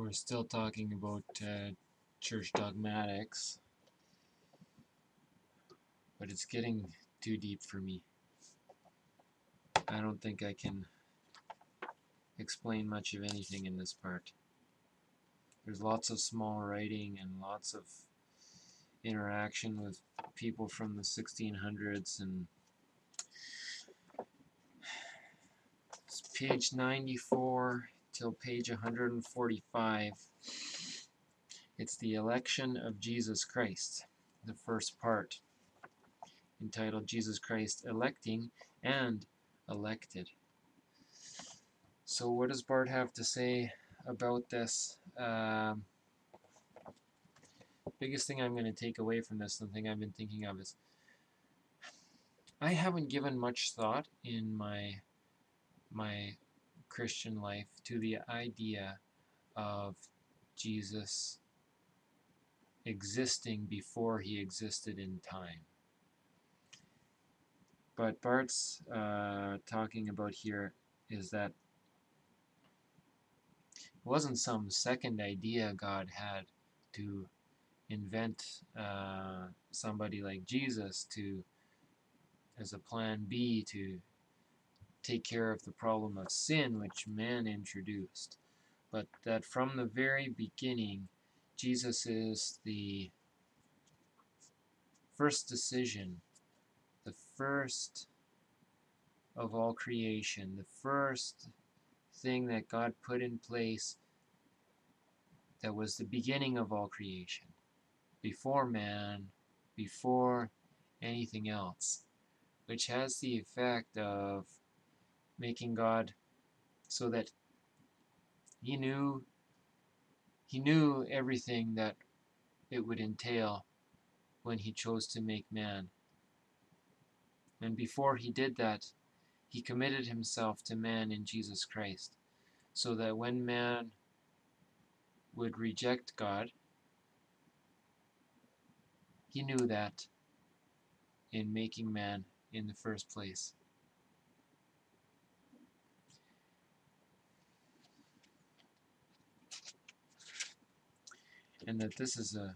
We're still talking about church dogmatics, but it's getting too deep for me. I don't think I can explain much of anything in this part. There's lots of small writing and lots of interaction with people from the 1600s, and it's page 94 till page 145. It's the election of Jesus Christ, the first part, entitled Jesus Christ Electing and Elected. So what does Barth have to say about this? Biggest thing I'm going to take away from this, the thing I've been thinking of, is I haven't given much thought in my Christian life to the idea of Jesus existing before he existed in time. But Barth's talking about here is that it wasn't some second idea God had to invent somebody like Jesus to, as a plan B, to take care of the problem of sin which man introduced, but that from the very beginning Jesus is the first decision, the first of all creation, the first thing that God put in place that was the beginning of all creation, before man, before anything else, which has the effect of making God so that he knew everything that it would entail when he chose to make man. And before he did that, he committed himself to man in Jesus Christ, so that when man would reject God, he knew that in making man in the first place. And that this is a...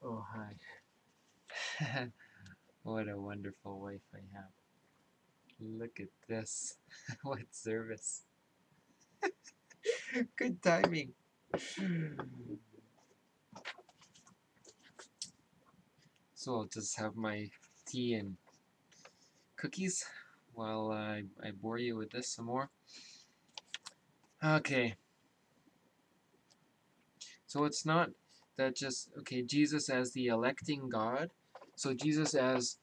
Oh, hi. What a wonderful wife I have. Look at this. What service. Good timing. So I'll just have my tea and cookies while I bore you with this some more. Okay. So it's not that just, okay, Jesus as the electing God. So Jesus as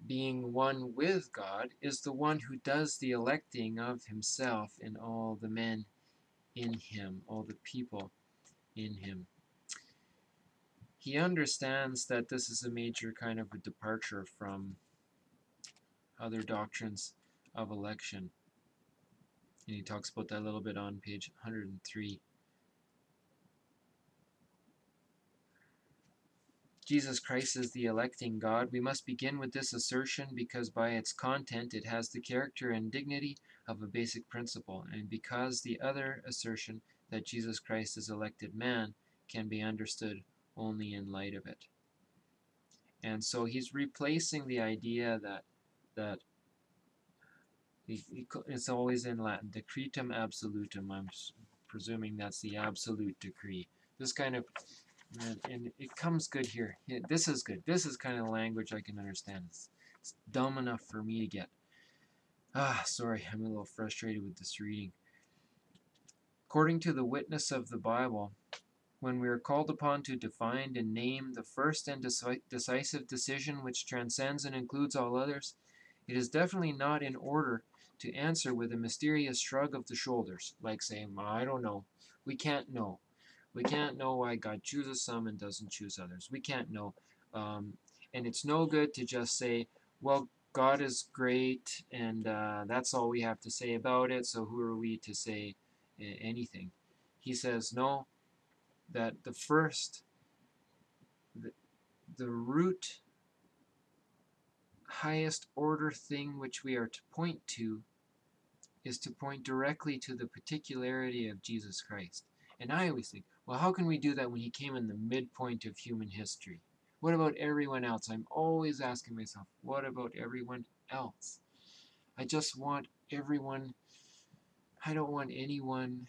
being one with God is the one who does the electing of himself and all the men in him, all the people in him. He understands that this is a major kind of a departure from other doctrines of election. And he talks about that a little bit on page 103. Jesus Christ is the electing God. We must begin with this assertion because by its content it has the character and dignity of a basic principle, and because the other assertion, that Jesus Christ is elected man, can be understood only in light of it. And so he's replacing the idea that it's always in Latin, decretum absolutum. I'm presuming that's the absolute decree. This kind of, and it comes good here. Yeah, this is good. This is kind of language I can understand. It's dumb enough for me to get. Sorry, I'm a little frustrated with this reading. According to the witness of the Bible, when we are called upon to define and name the first and decisive decision which transcends and includes all others, it is definitely not in order to answer with a mysterious shrug of the shoulders, like saying, I don't know. We can't know. We can't know why God chooses some and doesn't choose others. We can't know. And it's no good to just say, well, God is great, and that's all we have to say about it, so who are we to say anything? He says, no, that the first, the root, highest order thing which we are to point to is to point directly to the particularity of Jesus Christ. And I always think, well, how can we do that when he came in the midpoint of human history? What about everyone else? I'm always asking myself, what about everyone else? I just want everyone, I don't want anyone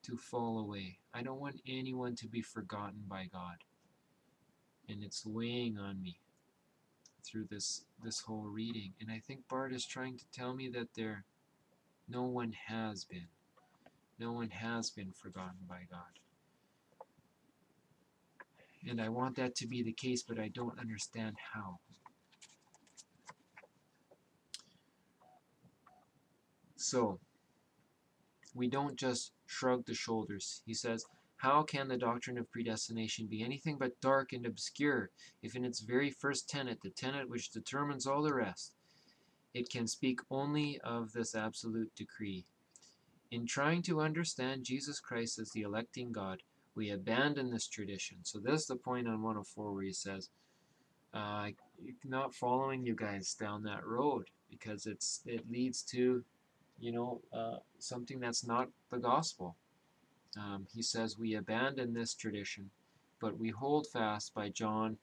to fall away. I don't want anyone to be forgotten by God. And it's weighing on me through this whole reading. And I think Barth is trying to tell me that no one has been. No one has been forgotten by God. And I want that to be the case, but I don't understand how. So, we don't just shrug the shoulders. He says, how can the doctrine of predestination be anything but dark and obscure if in its very first tenet, the tenet which determines all the rest, it can speak only of this absolute decree? In trying to understand Jesus Christ as the electing God, we abandon this tradition. So this is the point on 104 where he says, not following you guys down that road because it leads to, something that's not the gospel. He says we abandon this tradition, but we hold fast by John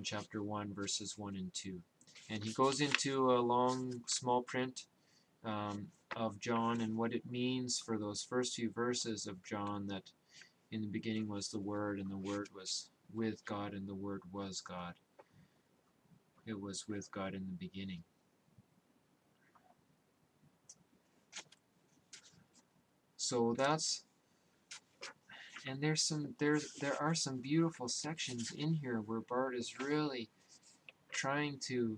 chapter 1, verses 1 and 2. And he goes into a long, small print of John and what it means for those first few verses of John, that in the beginning was the Word, and the Word was with God, and the Word was God. It was with God in the beginning. So that's, and there are some beautiful sections in here where Barth is really trying to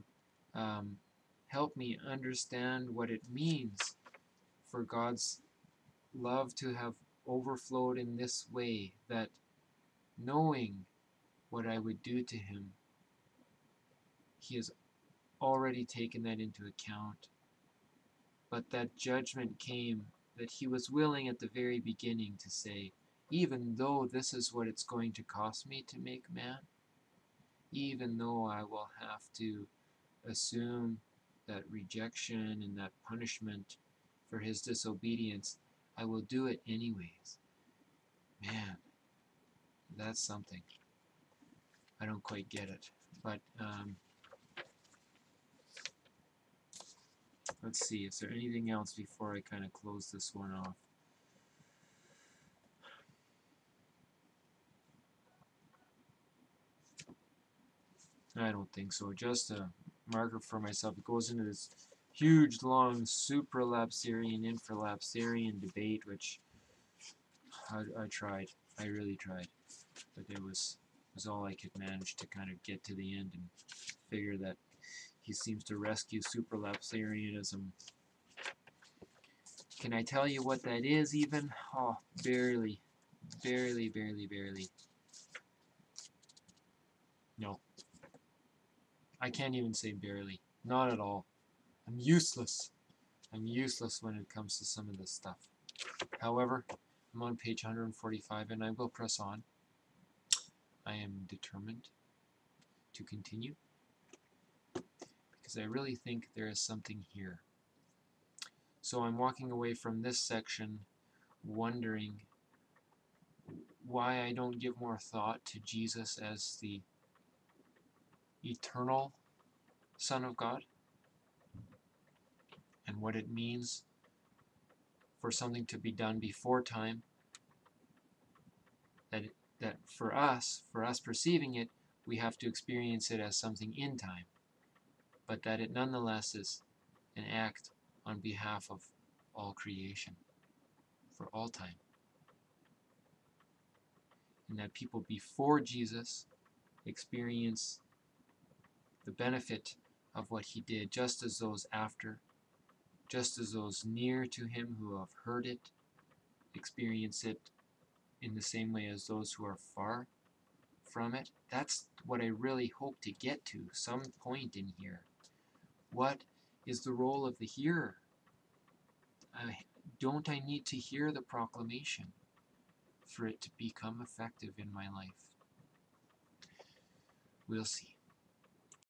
help me understand what it means for God's love to have overflowed in this way, that knowing what I would do to him, he has already taken that into account. But that judgment came, that he was willing at the very beginning to say, even though this is what it's going to cost me to make man, even though I will have to assume that rejection and that punishment for his disobedience, I will do it anyways. Man, that's something. I don't quite get it. But let's see, is there anything else before I kind of close this one off? I don't think so. Just a marker for myself. It goes into this huge, long supralapsarian, infralapsarian debate, which I tried. I really tried. But it was all I could manage to kind of get to the end and figure that he seems to rescue supralapsarianism. Can I tell you what that is even? Oh, barely. Barely, barely, barely. No. I can't even say barely. Not at all. I'm useless. I'm useless when it comes to some of this stuff. However, I'm on page 145 and I will press on. I am determined to continue because I really think there is something here. So I'm walking away from this section wondering why I don't give more thought to Jesus as the eternal Son of God and what it means for something to be done before time, that for us perceiving it, we have to experience it as something in time, but that it nonetheless is an act on behalf of all creation, for all time. And that people before Jesus experience the benefit of what he did, just as those after, just as those near to him who have heard it experience it in the same way as those who are far from it. That's what I really hope to get to some point in here. What is the role of the hearer? Don't I need to hear the proclamation for it to become effective in my life? We'll see.